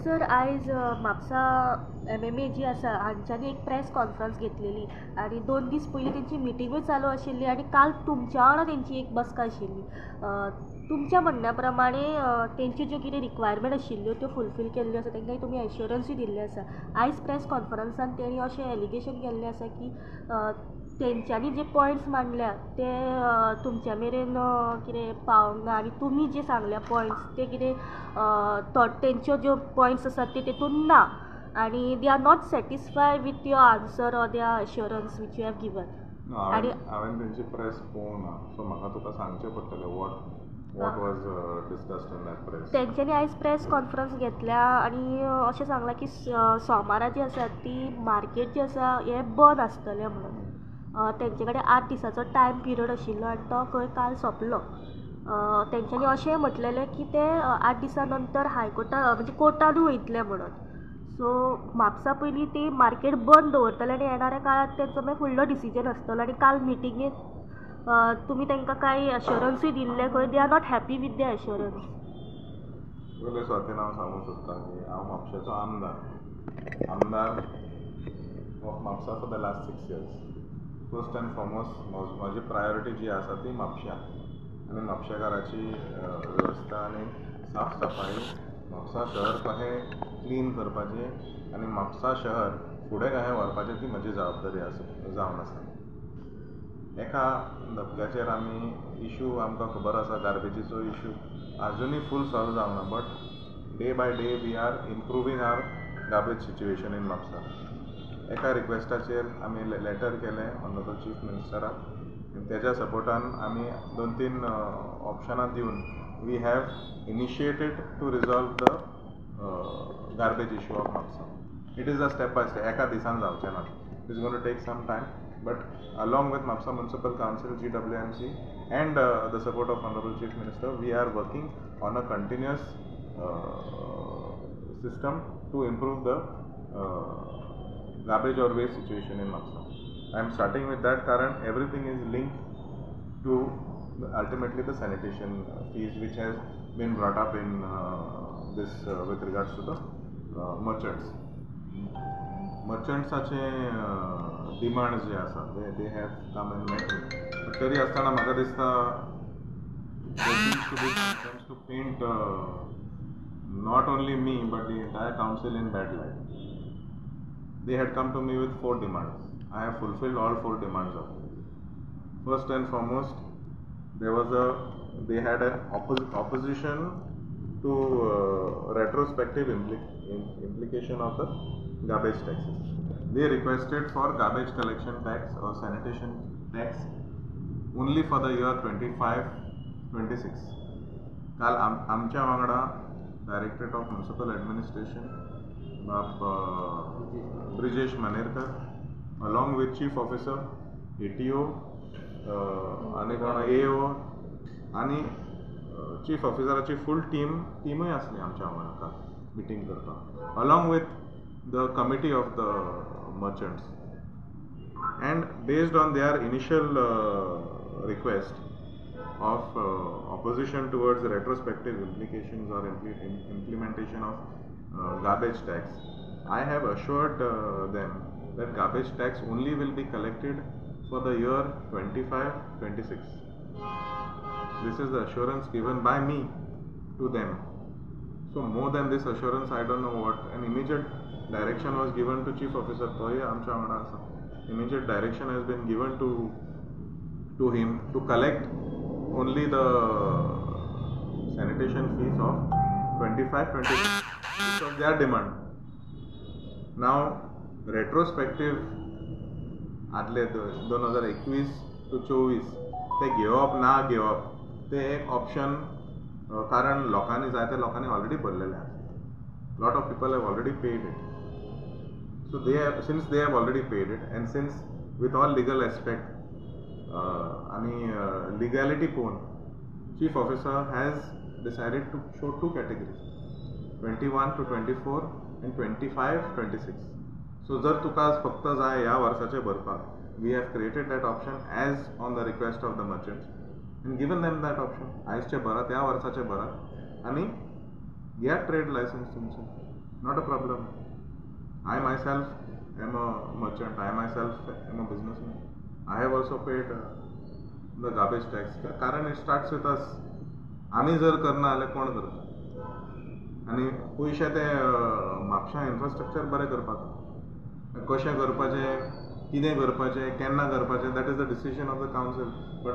Sir आयज Mapusa MMA जी आसा हांच्यांनी एक प्रेस कॉन्फरन्स घेतलेली आनी 2 दीस पयलीं तेंची मिटिंगूय चालू आशिल्ली आनी काल तुमच्या वांगडा तेंची एक बसका आशिल्ली. तुमच्या म्हणण्या प्रमाणे तेंच्यो ज्यो कितें रिक्वायरमेंट आशिल्ल्यो त्यो फुलफील केल्ल्यो आसा तांकां तुमी एश्युरन्सूय दिल्ले आसा. आयज प्रेस कॉन्फरन्सान तेणी अशें एलिगेशन केल्लें आसा की तेंच्यांनी जे पॉयंट्स मांडल्या ते तुमच्या मेरेन कितें पावंक ना आनी तुमी जे सांगल्या पॉयंट्स ते कितें तेंच्यो ज्यो पॉयंट्स आसात ते तेतून ना आनी they are not satisfy with your answer or their assurance which you have given. हांवें तेंची प्रेस पळोवना सो म्हाका तुका सांगचें पडटलें what was discussed in that press. तेंच्यांनी आयज प्रेस कॉन्फरन्स घेतल्या आनी अशें सांगलां की सोमारा जी आसा ती मार्केट जी आसा हें बंद आसतलें म्हणून. तेंचे कडेन 8 दिसाचो टायम पिरियड आशिल्लो आनी तो खंय काल सोंपलो. तेंच्यांनी अशें म्हटलेलें की ते 8 दिसां नंतर हायकोर्टान म्हणजे कोर्टानूय वयतले म्हणून. सो म्हापसा पयलीं ती मार्केट बंद दवरतले आनी येणाऱ्या काळांत तेंचो मागीर फुडलो डिसिजन आसतलो. आनी काल मिटिंगेंत तुमी तांकां कांय एश्युरन्सूय दिल्ले खंय they are not happy with the assurance. पयले सुवातेन हांव सांगूंक सोदतां की हांव म्हापशेचो आमदार of Mapusa for the last 6 years. First and foremost म्हाजी प्रायोरिटी जी आसा ती म्हापशा आनी म्हापशेकाराची वेवस्था आनी साफ सफाई. म्हापसा शहर कशें क्लीन करपाचें आनी म्हापसा शहर फुडें कशें व्हरपाचें ती म्हजी जबाबदारी जावन आसा. एका धपक्याचेर आमी इशू आमकां खबर आसा गार्बेजीचो इशू आजुनूय फूल सॉल्व जावना but day by day we are improving our garbage situation in Mapusa. एका रिक्वेस्टाचेर आमी लेटर केलें ऑनरेबल चीफ मिनिस्टराक आनी तेज्या सपोर्टान आमी 2-3 ऑप्शनां दिवन we have initiated to resolve the garbage issue of Mapusa. It is a step by step. एका दिसान जावचें ना. It is going to take some time but along with Mapsa Municipal Council, GWMC and the support of Honorable Chief Minister, we are working on a continuous system to improve the garbage or waste situation in Mapsa. I am starting with that karan everything is linked to ultimately the sanitation fees which has been brought up in this with regards to the merchants. मर्चंट्साचे demands जे आसा they have come and met me. तरी आसतना म्हाका दिसता to paint not only me but the entire council in bad light. They had come to me with 4 demands. I have fulfilled all 4 demands of them. First and foremost, they had an opposition to retrospective implication of the garbage taxes. They requested for garbage collection tax or sanitation tax only for the year 25-26. काल आमच्या वांगडा directorate of municipal administration Brijesh Manerkar along with chief officer ATO आनी कोण AO आनी chief ऑफिसराची फूल टीमूय आसली आमच्या वांगडा काल मिटींग करता along with the committee of the merchants. And based on their initial request of opposition towards retrospective implications or implementation of garbage tax, I have assured them that garbage tax only will be collected for the year 25-26. This is the assurance given by me to them. So more than this assurance, I don't know what. An immediate direction was given to chief officer toy amcha wangda asa. Immediate direction has been given to him to collect only the sanitation fees of 25-26. This was their demand. Now retrospective आदले 2021 to 24 ते घेवप ना घेवप ते एक option कारण लोकांनी जायते लोकांनी ऑलरेडी भरलेले आसा. Lot of people have already paid it. So since they have already paid it and since with all legal aspect legality poon, chief officer has decided to show 2 categories 21-24 and 25-26. So जर तुका फक्त जाय ह्या वर्साचे भरपाक we have created that option as on the request of the merchants and given them that option. आयजचे भरात ह्या वर्साचे भरात आनी घ्या ट्रेड लायसन्स तुमचें. not a problem. I myself am a merchant. I myself am a businessman. I have also paid the garbage tax. कारण it starts with us. आम्ही जर करना जाल्यार कोण करता? आनी पयशे ते म्हापशा इन्फ्रास्ट्रक्चर बरें करपाक कशें करपाचें, कितें करपाचें, केन्ना करपाचें, that is the decision of the council. But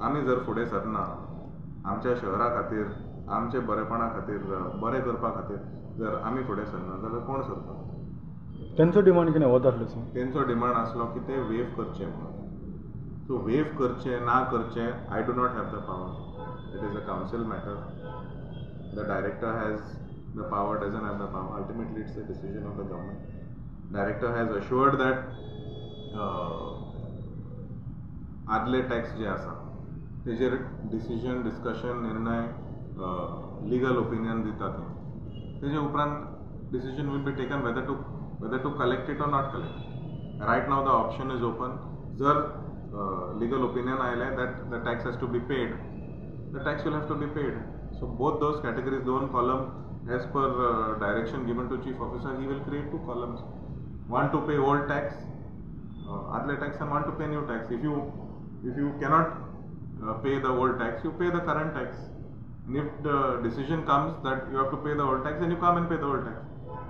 आमी जर फुडें सरना आमच्या शहरा खातीर, आमचे बरेपणा खातीर, बरें करपा खातीर जर आमी फुडें सरना जाल्यार कोण सरता? त्यांचो डिमांड कितें वता आसलो सर? तेंचो डिमांड आसलो की ते वेव करचे म्हणून. सो वेव करचे ना करचे, I do not have the power. It is a council matter. The director has the power, doesn't have the power. Ultimately it's the decision of the government. Director has assured that आदले tax जे आसा तेजेर decision, discussion, निर्णय, legal opinion दिता तेजे उपरांत decision will be taken whether to collect it or not collect it. Right now the option is open. जर legal opinion आयले that the tax has to be paid, the tax will have to be paid. So both those categories, one column as per direction given to chief officer, he will create two columns. One to pay old tax, adle tax, and one to pay new tax. If you cannot pay the old tax, you pay the current tax. And if the decision comes that you have to pay the old tax, then you come and pay the old tax.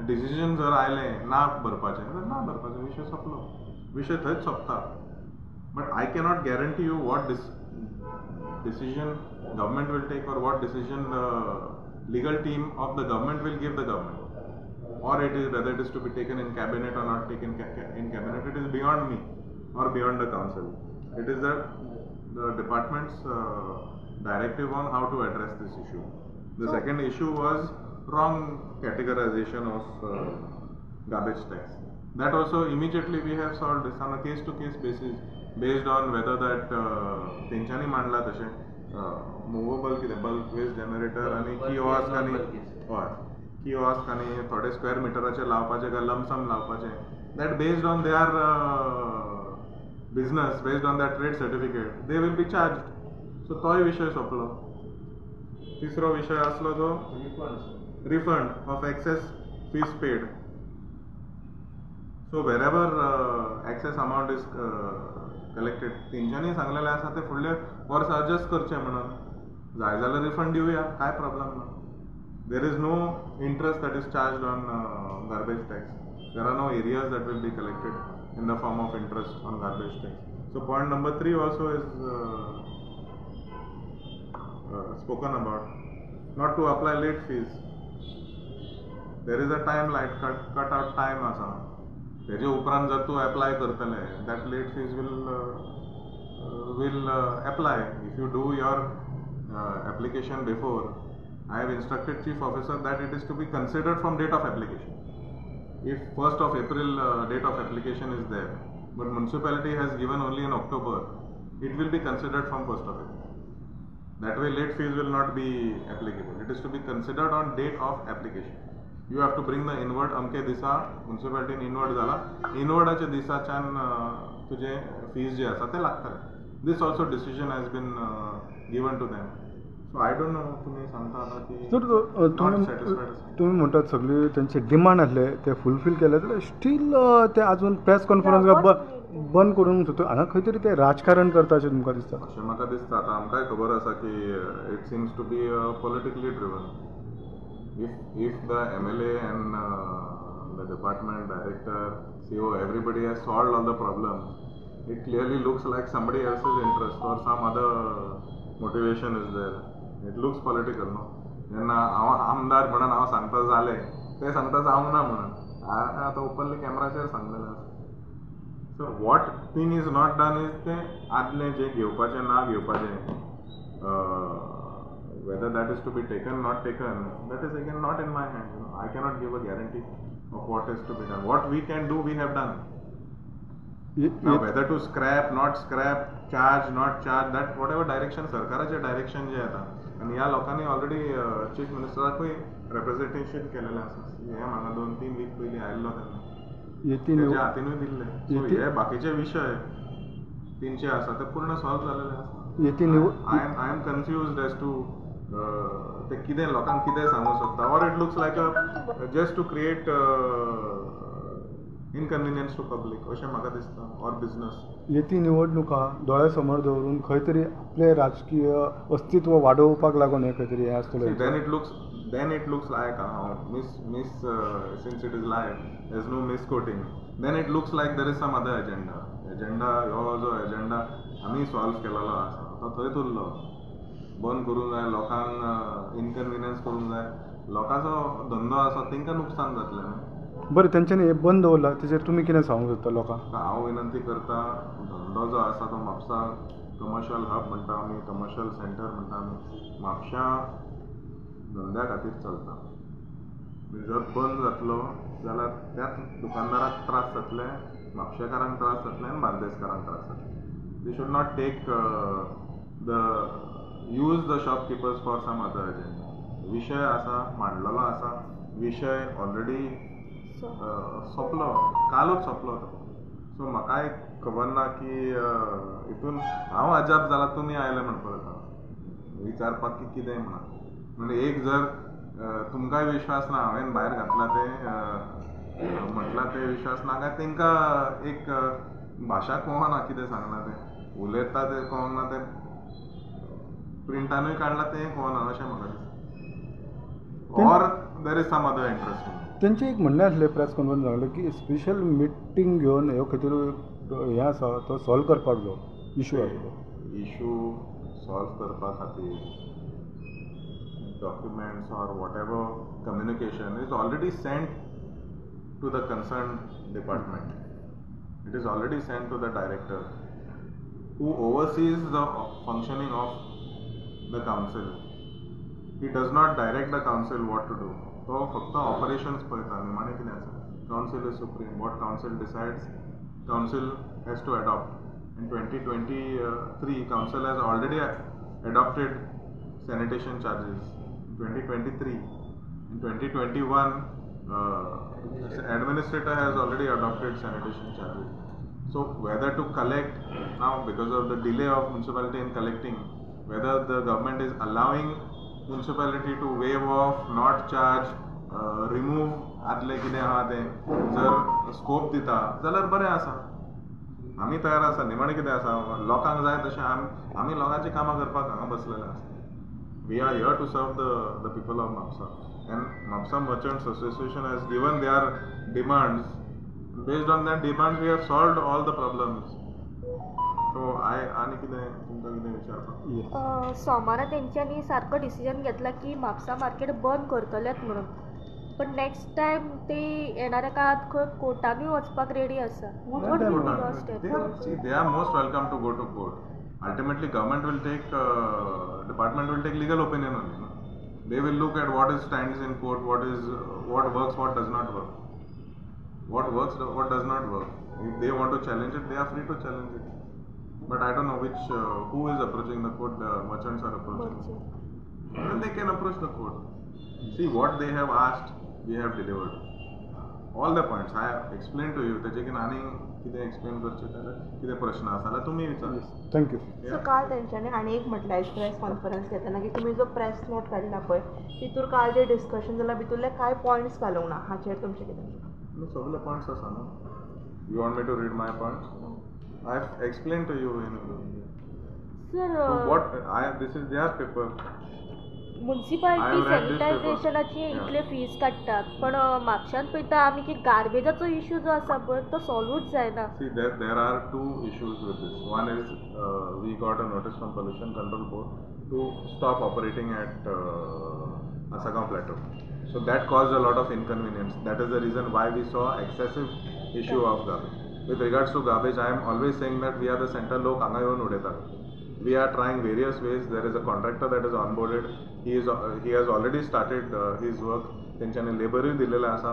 Decision जर आयले ना भरपाचें जाल्यार ना भरपाचें, विशय सोंपलो, विशय थंयच सोंपता. But I cannot guarantee you what decision government will take or what decision the legal team of the government will give the government, or it is whether it is to be taken in cabinet or not taken in cabinet. It is beyond me or beyond the council. It is the department's directive on how to address this issue. The second issue was wrong categorization of garbage tax. That also immediately we have solved this on a case to case basis based on whether that तेंच्यांनी मांडला तशें movable कितें bulk waste generator आनी kiosk आनी हय kiosk आनी थोडे square मिटराचे लावपाचे काय लमसम लावपाचे, that based on their business, based on their trade certificate, they will be charged. So तोय विशय सोंपलो. तिसरो विशय आसलो तो refund of excess fees paid. So wherever excess amount is collected, तेंच्यांनी सांगलेलें आसा ते फुडले वर्सा adjust करचे म्हणून, जाय जाल्यार रिफंड दिवया, काय प्रॉब्लेम ना. There is no interest that is charged on garbage tax. There are no areas that will be collected in the form of interest on garbage tax. So point number 3 also is spoken about, not to apply late fees. There is a timeline, cut out time आसा. तेजे उपरांत जर तूं apply करतले, that late fees will apply. If you do your application before, I have instructed chief officer that it is to be considered from date of application. If 1st of April date of application is there, but municipality has given only in October, it will be considered from 1st of April. That way late fees will not be applicable. It is to be considered on date of application. You have to bring the inward अमके दिसा municipality inward जाला, inwardचे दिसाच्यान तुजे fees जे आसा ते लागतले. This also decision has been given to them. So I don't know, तुम्ही सांगता आता की तुम्ही म्हणतात सगळे त्यांचे डिमांड आसले ते फुलफिल केले, जाल्यार स्टील ते अजून प्रेस कॉन्फरन्स बंद करून सुद्दां हांगा खंय तरी ते राजकारण करता अशें तुमकां दिसता? अशें म्हाका दिसता. आतां आमकांय खबर आसा की it seems to be politically driven. If the MLA and the department director, CEO, everybody has solved all the problems, it clearly looks like somebody else's interest or some other motivation is there. It looks political, no? जेन्ना हांव आमदार म्हणून हांव सांगता जालें, ते सांगता जावंक ना म्हणून आतां ओपनली कॅमेराचेर सांगलेलें आसा. So what thing is not done is तें आदलें जें घेवपाचें ना घेवपाचें, whether that is to be taken, not taken, that is again not in my hand. I cannot give a guarantee of what is to be done. What we can do, we have done. Now whether to scrap, not scrap, charge, not charge, that whatever direction, सरकाराचे direction जे येता, आनी ह्या लोकांनी already chief मिनिस्टराकूय representation केलेलें आसा. हे म्हाका 2-3 week पयलीं आयिल्लो तेन्ना तेच्या हातीनूय दिल्ले. सो हे बाकीचे विशय तेंचे आसा ते पूर्ण सॉल्व जालेले आसा. I am confused as to ते कितें लोकांक कितें सांगूं शकता, or it looks like a just to create inconvenience to public अशें म्हाका दिसता, ऑर बिजनस. येती निवडणुका दोळ्या समोर दवरून खंय तरी आपले राजकीय अस्तित्व वाडोवपाक लागून हे खंय तरी हें आसतलें. Then it looks like since it is live, there's no misquoting. Then it looks like there is some other agenda. हो जो agenda आम्ही सॉल्व केलेलो आसा तो थंय उरलो. बंद करूंक जाय, लोकांक इनकन्विनियन्स करूंक जाय, लोकांचो धंदो आसा तांकां नुकसान जातलें न्हू. बरें, तेंच्यांनी हे बंद दवरला तेजेर तुमी कितें सांगूंक सोदता लोकांक? हांव विनंती करता, धंदो जो आसा तो म्हापसा कमर्शियल हब म्हणटा आमी, कमर्शियल सेंटर म्हणटा आमी, म्हापशा धंद्या खातीर चलता. जर बंद जातलो जाल्यार त्याच दुकानदाराक त्रास जातले, म्हापशेकारांक त्रास जातले आनी बार्देसकारांक त्रास जातले. They should not take use the shopkeepers for some other agenda. विशय आसा, मांडलेलो आसा, विशय ऑलरेडी सोंपलो, कालूच सोंपलो तो. सो म्हाकाय खबर ना की हितून हांव अजाप जाला तुमी आयले म्हण पळयता विचारपाक की कितें म्हणून. म्हणजे एक जर तुमकांय विश्वास ना, हांवें भायर घातला ते म्हटलां ते विश्वास ना काय, तांकां एक भाशा कळना कितें सांगना तें, उलयता तें कळना, तें प्रिंटानूय काडला तें कळना अशें म्हाका दिसता. Or there is some other interest. तेंचें एक म्हणणें आसलें प्रेस कॉन्फरन्स सांगलें की स्पेशल मिटींग घेवन ह्यो खंय तरी हें आसा तो सॉल्व करपाक जाय, इशू आसा तो. इशू सॉल्व करपा खातीर documents or whatever communication is already sent to the concerned department. It is already sent to the director who oversees the functioning of the council. He does not direct the council what to do. तो फक्त operations पळयता, निमाणें कितें आसा. Council is supreme. What council decides, council has to adopt. In 2023, council has already adopted sanitation charges. 2023. In 2021, administrator has already adopted sanitation charges. So whether to collect now because of the delay of municipality in collecting, whether the government is allowing municipality to waive off, not charge, remove आदले कितें आहा तें जर scope दिता जाल्यार बरें आसा. आमी तयार आसा, निमाणें कितें आसा, लोकांक जाय तशें आमी लोकांची कामां करपाक हांगा बसलेले आसा. We are here to serve the people of Mapusa, and Mapusa Merchants Association has given their demands. Based on that demands, we have solved all the problems. So आणि कितें तुमकां कितें विचारपाक? सोमारा तेंच्यांनी सारको डिसिजन घेतला की म्हापसा मार्केट बंद करतलेच म्हणून, पण नेक्स्ट टायम ते येणाऱ्या काळात खंय कोर्टानूय वचपाक रेडी आसा. They are most welcome to go to court. Ultimately, department will take legal opinion only. No? They will look at what stands in court, what works, what does not work. What works, what does not work. If they want to challenge it, they are free to challenge it. But I don't know who is approaching the court. The merchants are approaching. Then they can approach the court. See what they have asked, we have delivered. All the points I have explained to you. त्याचे आनी कितें explain करचें जाल्यार कितें प्रश्न आसा जाल्यार तुमी विचार. थँक्यू. सो काल तेंच्यांनी आनी एक म्हटलें प्रेस कॉन्फरन्स घेतना की तुमी जो प्रेस नोट काडला पळय तितूर काल जे डिस्कशन जालां भितरले कांय पॉयंट्स घालूंक ना, हाचेर तुमचें कितें? सगळे पॉयंट्स आसा न्हू. You want me to read my points? I have explain to you in what this is their paper. Municipality सॅनिटायझेशनाची इतले फीज काडटात, पण म्हापशांत पळयता आमी की गार्बेजाचो इशू जो आसा पळय तो सॉल्वूच जायना. See, there are two issues with this. One is we got a notice from Pollution Control Board to stop operating at Asagaon Plateau. So that caused a lot of inconvenience. That is the reason why we saw excessive issue of garbage. With regards to garbage, I am always saying that we are the center lok हांगा येवन उडयतात. We are trying various ways. There is a contractor that is onboarded. He has already started his work. तेंच्यांनी लेबरूय दिलेले आसा.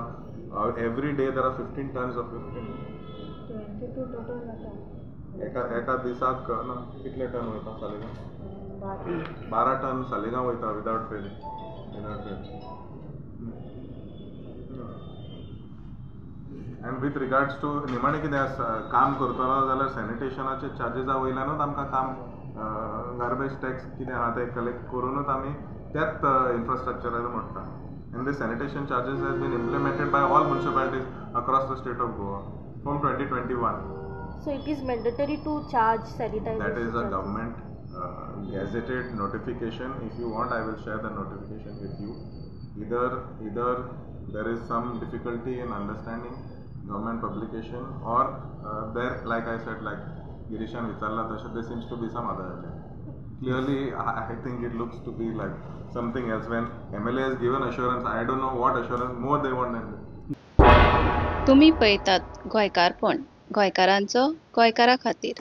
Every day there are 15 tons of 22 total जाता. एका दिसाक ना कितले टन वयता सालेगांव? 12 टन सालेगांव वयता without fail. And with regards to निमाणें कितें काम करतलो जाल्यार सॅनिटेशनाचे चार्जीसा वयल्यानूच आमकां काम गार्बेज टॅक्स कितें आहा तें कलेक्ट करूनच आमी त्यात इन्फ्रास्ट्रक्चर म्हणटा. And the sanitation charges has been implemented by all municipalities across the state of Goa from 2021. So it is mandatory to charge sanitization. That is a charges. government gazetted notification. If you want, I will share the notification with you. Either there is some difficulty in understanding government publication, or there, like I said, like Girishan Vicharla, there seems to be some other agenda. Clearly, I think it looks to be like something else. When MLA has given assurance, I don't know what assurance more they want than this. तुम्ही पळयतात गोंयकारपण, गोंयकारांचो गोंयकारा खातीर.